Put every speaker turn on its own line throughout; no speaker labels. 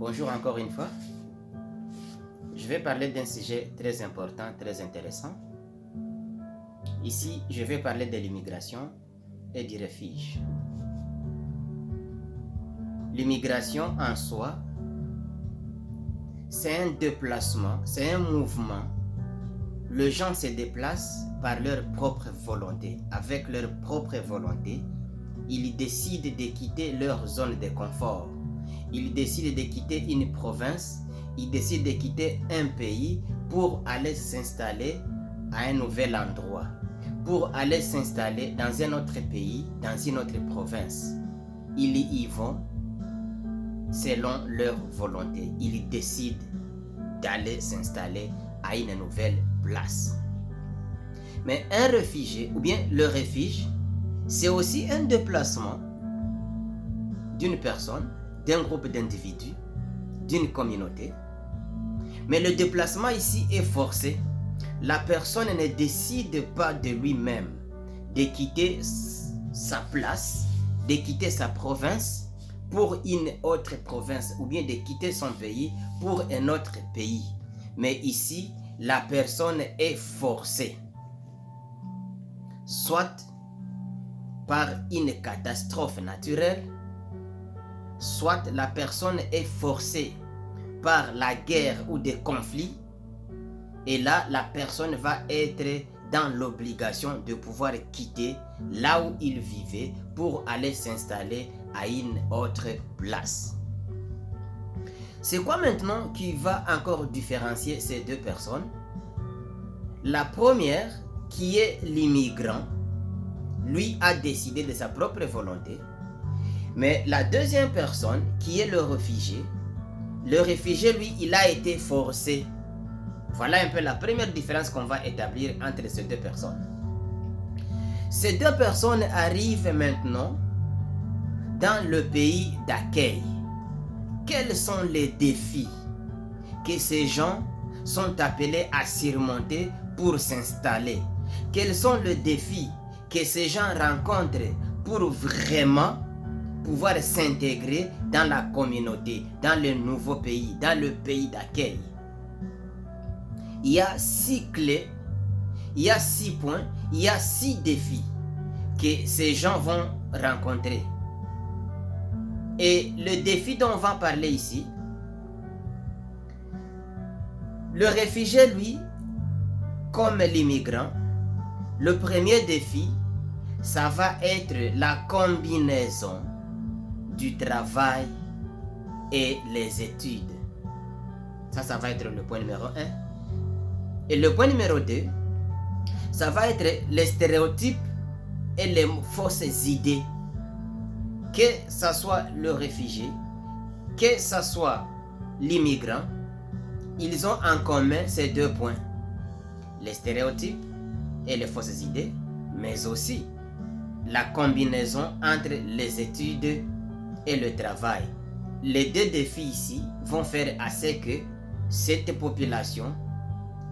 Bonjour encore une fois. Je vais parler d'un sujet très important, très intéressant. Ici, je vais parler de l'immigration et du refuge. L'immigration en soi, c'est un déplacement, c'est un mouvement. Les gens se déplacent par leur propre volonté. Avec leur propre volonté, ils décident de quitter leur zone de confort. Ils décident de quitter une province, ils décident de quitter un pays pour aller s'installer à un nouvel endroit, pour aller s'installer dans un autre pays, dans une autre province. Ils y vont selon leur volonté. Ils décident d'aller s'installer à une nouvelle place. Mais un réfugié, ou bien le refuge, c'est aussi un déplacement d'une personne, d'un groupe d'individus, d'une communauté. Mais le déplacement ici est forcé. La personne ne décide pas de lui-même de quitter sa place, de quitter sa province pour une autre province ou bien de quitter son pays pour un autre pays. Mais ici, la personne est forcée. Soit par une catastrophe naturelle, soit la personne est forcée par la guerre ou des conflits, et là, la personne va être dans l'obligation de pouvoir quitter là où il vivait pour aller s'installer à une autre place. C'est quoi maintenant qui va encore différencier ces deux personnes? La première, qui est l'immigrant, lui a décidé de sa propre volonté. Mais la deuxième personne, qui est le réfugié, lui, il a été forcé. Voilà un peu la première différence qu'on va établir entre ces deux personnes. Ces deux personnes arrivent maintenant dans le pays d'accueil. Quels sont les défis que ces gens sont appelés à surmonter pour s'installer? Quels sont les défis que ces gens rencontrent pour vraiment pouvoir s'intégrer dans la communauté, dans le nouveau pays, dans le pays d'accueil? Il y a 6 clés, il y a 6 points, il y a 6 défis que ces gens vont rencontrer. Et le défi dont on va parler ici, le réfugié, lui, comme l'immigrant, le premier défi, ça va être la combinaison du travail et les études. Ça va être le point numéro 1. Et le point numéro 2, ça va être les stéréotypes et les fausses idées. Que ce soit le réfugié, que ce soit l'immigrant, ils ont en commun ces deux points. Les stéréotypes et les fausses idées, mais aussi la combinaison entre les études et le travail. Les deux défis ici vont faire assez que cette population,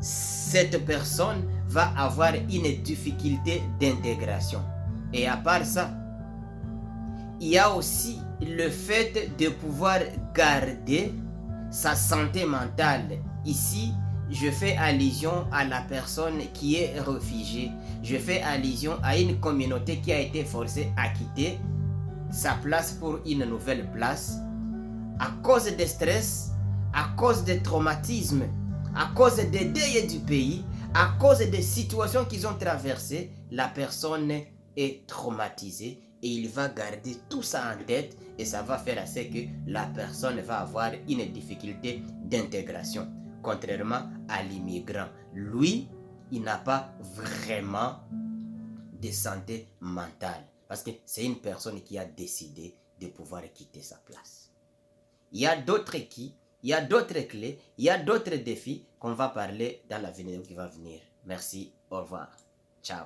cette personne va avoir une difficulté d'intégration. Et à part ça, il y a aussi le fait de pouvoir garder sa santé mentale. Ici, je fais allusion à la personne qui est réfugiée. Je fais allusion à une communauté qui a été forcée à quitter sa place pour une nouvelle place à cause de stress, à cause de traumatisme, à cause des deuils du pays, à cause des situations qu'ils ont traversées. La personne est traumatisée et il va garder tout ça en tête et ça va faire assez que la personne va avoir une difficulté d'intégration. Contrairement à l'immigrant, lui, il n'a pas vraiment de santé mentale parce que c'est une personne qui a décidé de pouvoir quitter sa place. Il y a d'autres il y a d'autres clés, il y a d'autres défis qu'on va parler dans la vidéo qui va venir. Merci, au revoir, ciao.